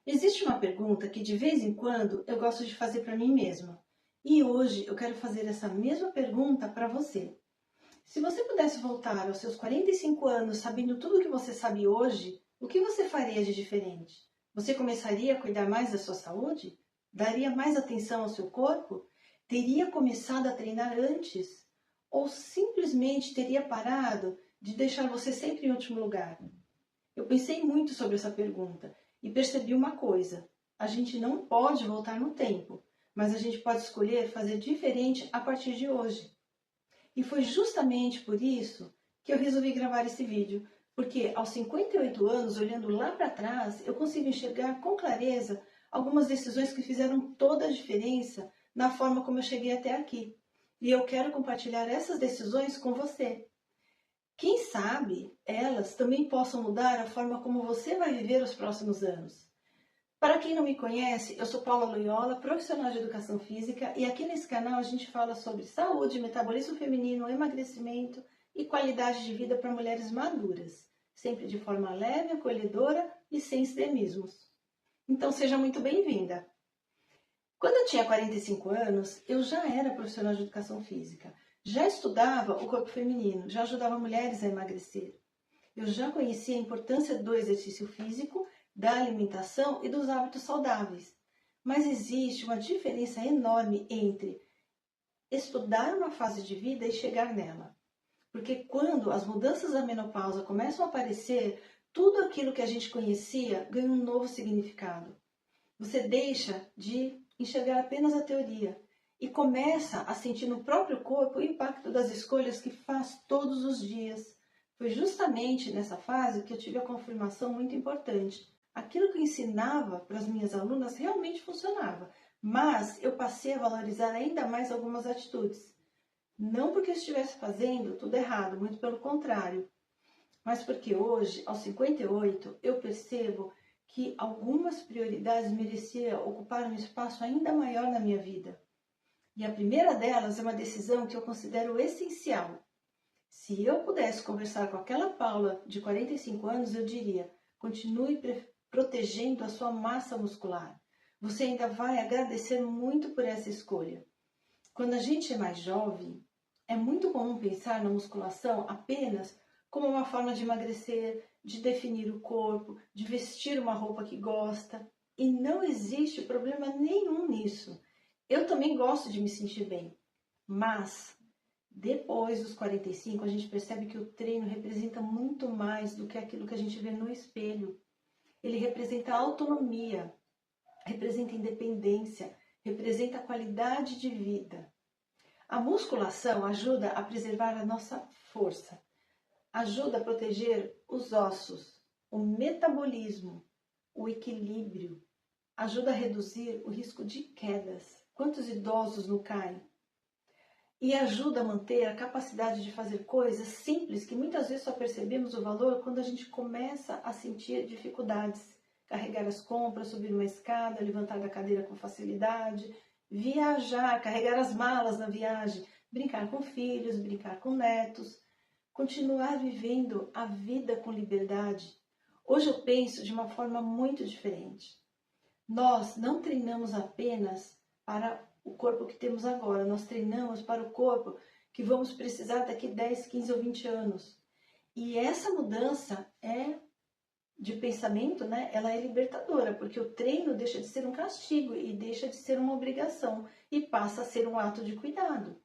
Existe uma pergunta que de vez em quando eu gosto de fazer para mim mesma. E hoje eu quero fazer essa mesma pergunta para você. Se você pudesse voltar aos seus 45 anos sabendo tudo o que você sabe hoje, o que você faria de diferente? Você começaria a cuidar mais da sua saúde? Daria mais atenção ao seu corpo? Teria começado a treinar antes? Ou simplesmente teria parado de deixar você sempre em último lugar? Eu pensei muito sobre essa pergunta e percebi uma coisa: a gente não pode voltar no tempo, mas a gente pode escolher fazer diferente a partir de hoje. E foi justamente por isso que eu resolvi gravar esse vídeo, porque aos 58 anos, olhando lá para trás, eu consigo enxergar com clareza algumas decisões que fizeram toda a diferença na forma como eu cheguei até aqui. E eu quero compartilhar essas decisões com você. Quem sabe elas também possam mudar a forma como você vai viver os próximos anos. Para quem não me conhece, eu sou Paula Loyola, profissional de educação física, e aqui nesse canal a gente fala sobre saúde, metabolismo feminino, emagrecimento e qualidade de vida para mulheres maduras, sempre de forma leve, acolhedora e sem extremismos. Então seja muito bem-vinda! Quando eu tinha 45 anos, eu já era profissional de educação física. Já estudava o corpo feminino, já ajudava mulheres a emagrecer. Eu já conhecia a importância do exercício físico, da alimentação e dos hábitos saudáveis. Mas existe uma diferença enorme entre estudar uma fase de vida e chegar nela. Porque quando as mudanças da menopausa começam a aparecer, tudo aquilo que a gente conhecia ganha um novo significado. Você deixa de enxergar apenas a teoria e começa a sentir no próprio corpo o impacto das escolhas que faz todos os dias. Foi justamente nessa fase que eu tive a confirmação muito importante. Aquilo que eu ensinava para as minhas alunas realmente funcionava, mas eu passei a valorizar ainda mais algumas atitudes. Não porque eu estivesse fazendo tudo errado, muito pelo contrário, mas porque hoje, aos 58, eu percebo que algumas prioridades mereciam ocupar um espaço ainda maior na minha vida. E a primeira delas é uma decisão que eu considero essencial. Se eu pudesse conversar com aquela Paula de 45 anos, eu diria: continue protegendo a sua massa muscular. Você ainda vai agradecer muito por essa escolha. Quando a gente é mais jovem, é muito comum pensar na musculação apenas como uma forma de emagrecer, de definir o corpo, de vestir uma roupa que gosta. E não existe problema nenhum nisso. Eu também gosto de me sentir bem. Mas, depois dos 45, a gente percebe que o treino representa muito mais do que aquilo que a gente vê no espelho. Ele representa autonomia, representa independência, representa qualidade de vida. A musculação ajuda a preservar a nossa força, ajuda a proteger os ossos, o metabolismo, o equilíbrio, ajuda a reduzir o risco de quedas. Quantos idosos não caem? E ajuda a manter a capacidade de fazer coisas simples que muitas vezes só percebemos o valor quando a gente começa a sentir dificuldades. Carregar as compras, subir uma escada, levantar da cadeira com facilidade, viajar, carregar as malas na viagem, brincar com filhos, brincar com netos, continuar vivendo a vida com liberdade. Hoje eu penso de uma forma muito diferente. Nós não treinamos apenas para o corpo que temos agora, nós treinamos para o corpo que vamos precisar daqui 10, 15 ou 20 anos. E essa mudança de pensamento, né? Ela é libertadora, porque o treino deixa de ser um castigo e deixa de ser uma obrigação e passa a ser um ato de cuidado.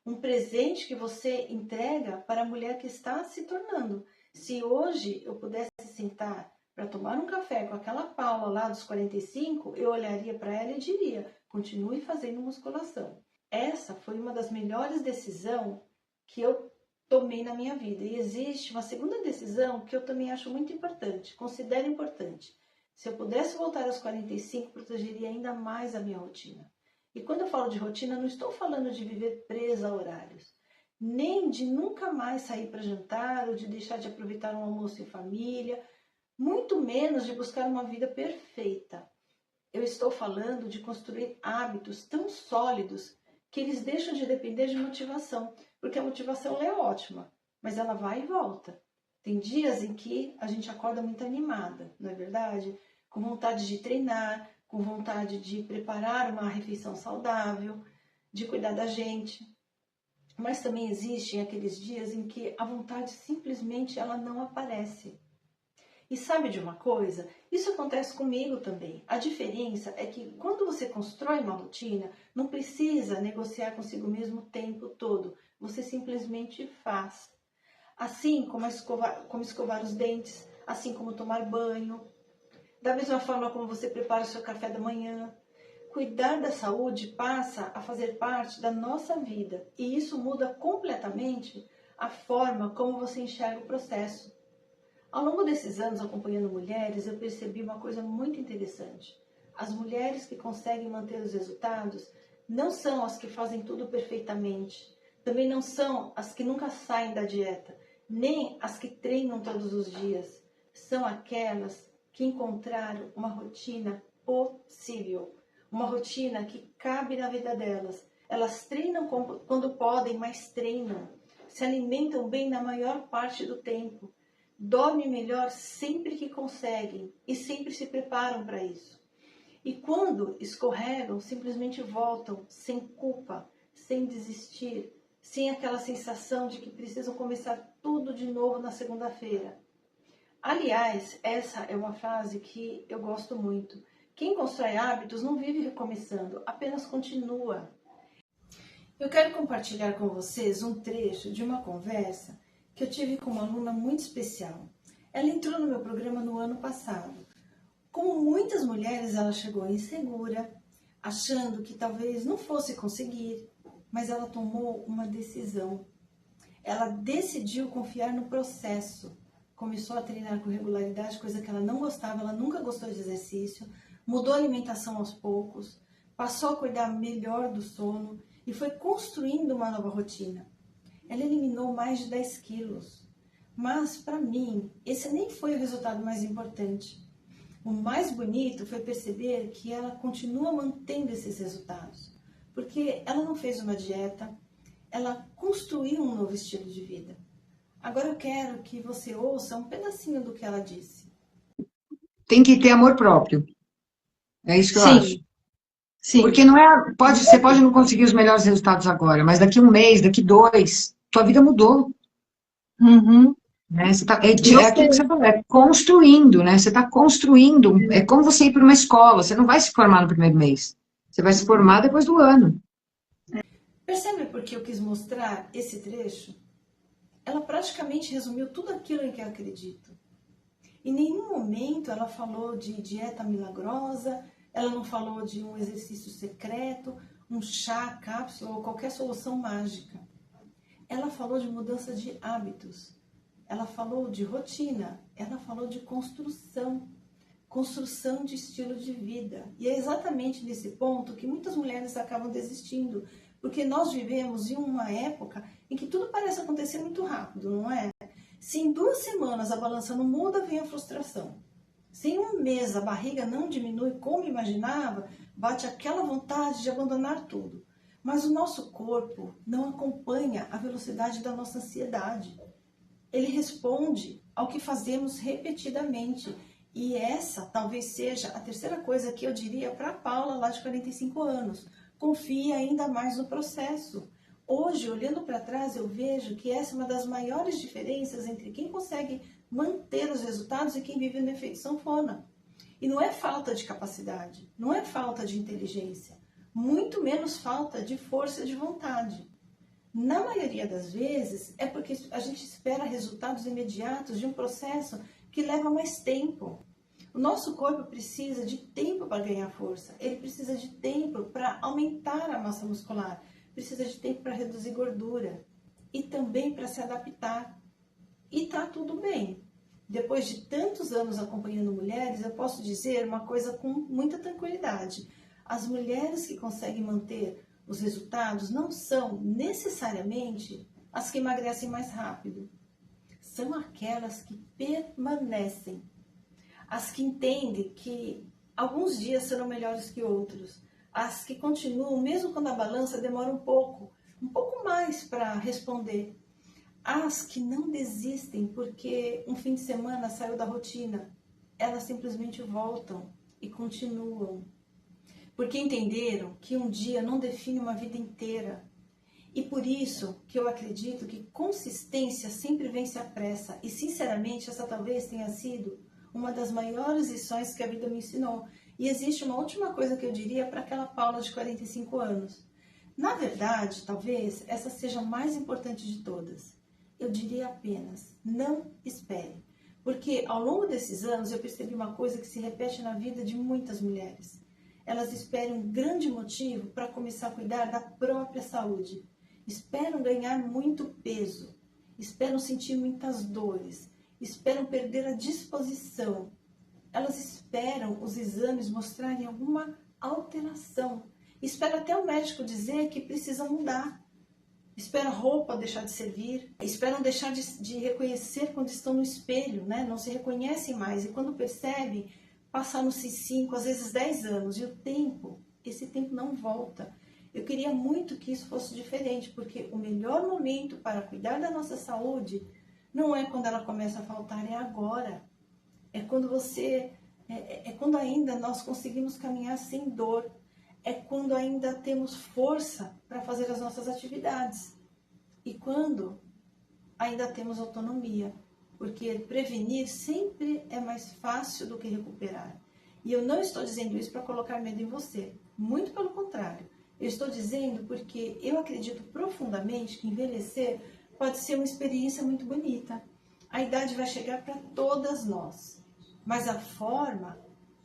Um presente que você entrega para a mulher que está se tornando. Se hoje eu pudesse sentar para tomar um café com aquela Paula lá dos 45, eu olharia para ela e diria: continue fazendo musculação. Essa foi uma das melhores decisões que eu tomei na minha vida. E existe uma segunda decisão que eu também acho muito importante, considero importante. Se eu pudesse voltar aos 45, protegeria ainda mais a minha rotina. E quando eu falo de rotina, não estou falando de viver presa a horários, nem de nunca mais sair para jantar ou de deixar de aproveitar um almoço em família, muito menos de buscar uma vida perfeita. Eu estou falando de construir hábitos tão sólidos que eles deixam de depender de motivação, porque a motivação ela é ótima, mas ela vai e volta. Tem dias em que a gente acorda muito animada, não é verdade? com vontade de treinar, com vontade de preparar uma refeição saudável, de cuidar da gente. Mas também existem aqueles dias em que a vontade simplesmente ela não aparece. E sabe de uma coisa? Isso acontece comigo também. A diferença é que quando você constrói uma rotina, não precisa negociar consigo mesmo o tempo todo. Você simplesmente faz. Assim como escovar os dentes, assim como tomar banho, da mesma forma como você prepara o seu café da manhã. Cuidar da saúde passa a fazer parte da nossa vida e isso muda completamente a forma como você enxerga o processo. Ao longo desses anos acompanhando mulheres, eu percebi uma coisa muito interessante. As mulheres que conseguem manter os resultados não são as que fazem tudo perfeitamente, também não são as que nunca saem da dieta, nem as que treinam todos os dias. São aquelas que encontraram uma rotina possível, uma rotina que cabe na vida delas. Elas treinam quando podem, mas treinam. Se alimentam bem na maior parte do tempo. Dormem melhor sempre que conseguem e sempre se preparam para isso. E quando escorregam, simplesmente voltam sem culpa, sem desistir, sem aquela sensação de que precisam começar tudo de novo na segunda-feira. Aliás, essa é uma frase que eu gosto muito. Quem constrói hábitos não vive recomeçando, apenas continua. Eu quero compartilhar com vocês um trecho de uma conversa que eu tive com uma aluna muito especial. Ela entrou no meu programa no ano passado. Como muitas mulheres, ela chegou insegura, achando que talvez não fosse conseguir, mas ela tomou uma decisão. Ela decidiu confiar no processo. Começou a treinar com regularidade, coisa que ela não gostava, ela nunca gostou de exercício, mudou a alimentação aos poucos, passou a cuidar melhor do sono e foi construindo uma nova rotina. Ela eliminou mais de 10 quilos. Mas, para mim, esse nem foi o resultado mais importante. O mais bonito foi perceber que ela continua mantendo esses resultados. Porque ela não fez uma dieta, ela construiu um novo estilo de vida. Agora eu quero que você ouça um pedacinho do que ela disse. Tem que ter amor próprio. É isso que eu acho. Sim, sim. Porque não é, você pode não conseguir os melhores resultados agora, mas daqui um mês, daqui dois, tua vida mudou, Uhum. né? E É aquilo que você você? falou, é construindo, né? Você está construindo, é como você ir para uma escola, você não vai se formar no primeiro mês, você vai se formar depois do ano. Percebe por que eu quis mostrar esse trecho? Ela praticamente resumiu tudo aquilo em que eu acredito. Em nenhum momento ela falou de dieta milagrosa, ela não falou de um exercício secreto, um chá, cápsula ou qualquer solução mágica. Ela falou de mudança de hábitos, ela falou de rotina, ela falou de construção, construção de estilo de vida. E é exatamente nesse ponto que muitas mulheres acabam desistindo, porque nós vivemos em uma época em que tudo parece acontecer muito rápido, não é? Se em 2 semanas a balança não muda, vem a frustração. Se em um mês a barriga não diminui como imaginava, bate aquela vontade de abandonar tudo. Mas o nosso corpo não acompanha a velocidade da nossa ansiedade. Ele responde ao que fazemos repetidamente. E essa talvez seja a terceira coisa que eu diria para a Paula, lá de 45 anos. Confie ainda mais no processo. Hoje, olhando para trás, eu vejo que essa é uma das maiores diferenças entre quem consegue manter os resultados e quem vive no efeito sanfona. E não é falta de capacidade, não é falta de inteligência, muito menos falta de força de vontade. Na maioria das vezes, é porque a gente espera resultados imediatos de um processo que leva mais tempo. O nosso corpo precisa de tempo para ganhar força, ele precisa de tempo para aumentar a massa muscular, precisa de tempo para reduzir gordura e também para se adaptar. E tá tudo bem. Depois de tantos anos acompanhando mulheres, eu posso dizer uma coisa com muita tranquilidade. As mulheres que conseguem manter os resultados não são necessariamente as que emagrecem mais rápido. São aquelas que permanecem. As que entendem que alguns dias serão melhores que outros. As que continuam, mesmo quando a balança demora um pouco mais para responder. As que não desistem porque um fim de semana saiu da rotina. elas simplesmente voltam e continuam. Porque entenderam que um dia não define uma vida inteira. E por isso que eu acredito que consistência sempre vence a pressa. E sinceramente, essa talvez tenha sido uma das maiores lições que a vida me ensinou. E existe uma última coisa que eu diria para aquela Paula de 45 anos. Na verdade, talvez essa seja a mais importante de todas. Eu diria apenas, não espere. Porque ao longo desses anos eu percebi uma coisa que se repete na vida de muitas mulheres. Elas esperam um grande motivo para começar a cuidar da própria saúde. Esperam ganhar muito peso, esperam sentir muitas dores, esperam perder a disposição. Elas esperam os exames mostrarem alguma alteração. Esperam até o médico dizer que precisa mudar. Esperam a roupa deixar de servir. Esperam deixar de reconhecer quando estão no espelho, né? Não se reconhecem mais. E quando percebem, passaram-se 5, às vezes 10 anos. E o tempo, esse tempo não volta. Eu queria muito que isso fosse diferente, porque o melhor momento para cuidar da nossa saúde não é quando ela começa a faltar, é agora. É quando quando ainda nós conseguimos caminhar sem dor. É quando ainda temos força para fazer as nossas atividades. E quando ainda temos autonomia. Porque prevenir sempre é mais fácil do que recuperar. E eu não estou dizendo isso para colocar medo em você. Muito pelo contrário. Eu estou dizendo porque eu acredito profundamente que envelhecer pode ser uma experiência muito bonita. A idade vai chegar para todas nós, mas a forma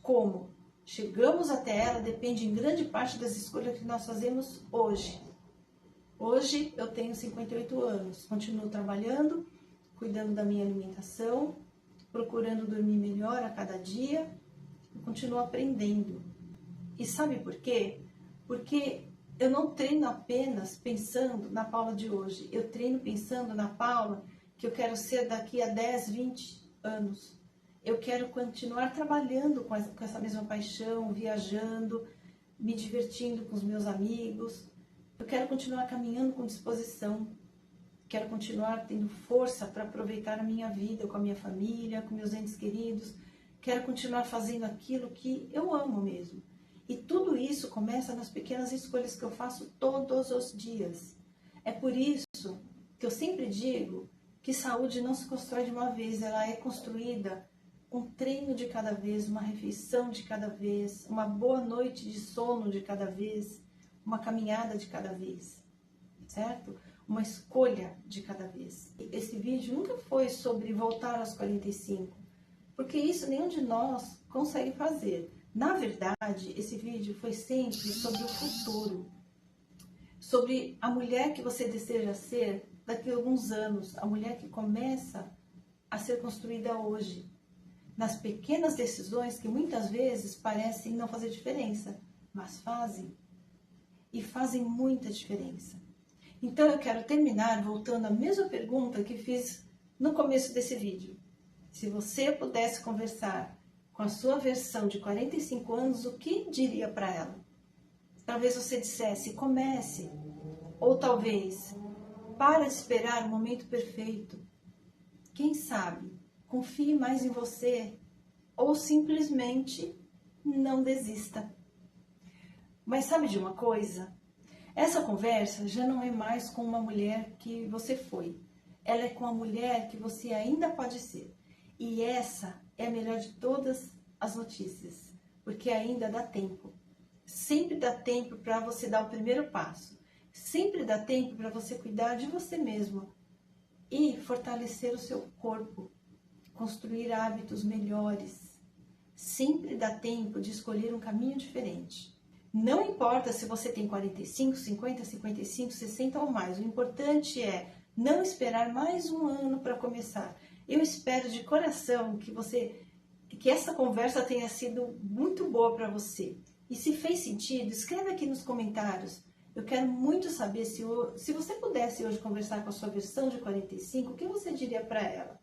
como chegamos até ela depende em grande parte das escolhas que nós fazemos hoje. Hoje eu tenho 58 anos, continuo trabalhando, cuidando da minha alimentação, procurando dormir melhor a cada dia, e continuo aprendendo. E sabe por quê? Porque eu não treino apenas pensando na Paula de hoje. Eu treino pensando na Paula que eu quero ser daqui a 10, 20 anos. Eu quero continuar trabalhando com essa mesma paixão, viajando, me divertindo com os meus amigos. Eu quero continuar caminhando com disposição. Quero continuar tendo força para aproveitar a minha vida com a minha família, com meus entes queridos. Quero continuar fazendo aquilo que eu amo mesmo. E tudo isso começa nas pequenas escolhas que eu faço todos os dias. É por isso que eu sempre digo que saúde não se constrói de uma vez, ela é construída um treino de cada vez, uma refeição de cada vez, uma boa noite de sono de cada vez, uma caminhada de cada vez, certo? Uma escolha de cada vez. Esse vídeo nunca foi sobre voltar aos 45, porque isso nenhum de nós consegue fazer. Na verdade, esse vídeo foi sempre sobre o futuro, sobre a mulher que você deseja ser daqui a alguns anos, a mulher que começa a ser construída hoje, nas pequenas decisões que muitas vezes parecem não fazer diferença, mas fazem, e fazem muita diferença. Então eu quero terminar voltando à mesma pergunta que fiz no começo desse vídeo. Se você pudesse conversar com a sua versão de 45 anos, o que diria para ela? Talvez você dissesse, comece. Ou talvez, para de esperar o momento perfeito. Quem sabe, confie mais em você. Ou simplesmente não desista. Mas sabe de uma coisa? Essa conversa já não é mais com uma mulher que você foi. Ela é com a mulher que você ainda pode ser. E essa é a melhor de todas as notícias, porque ainda dá tempo. Sempre dá tempo para você dar o primeiro passo. Sempre dá tempo para você cuidar de você mesmo e fortalecer o seu corpo, construir hábitos melhores. Sempre dá tempo de escolher um caminho diferente. Não importa se você tem 45, 50, 55, 60 ou mais. O importante é não esperar mais um ano para começar. Eu espero de coração que essa conversa tenha sido muito boa para você. E se fez sentido, escreve aqui nos comentários. Eu quero muito saber se você pudesse hoje conversar com a sua versão de 45, o que você diria para ela?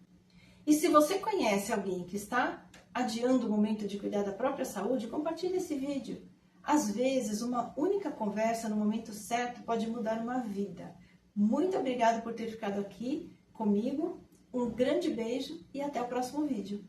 E se você conhece alguém que está adiando o momento de cuidar da própria saúde, compartilhe esse vídeo. Às vezes, uma única conversa no momento certo pode mudar uma vida. Muito obrigada por ter ficado aqui comigo. Um grande beijo e até o próximo vídeo.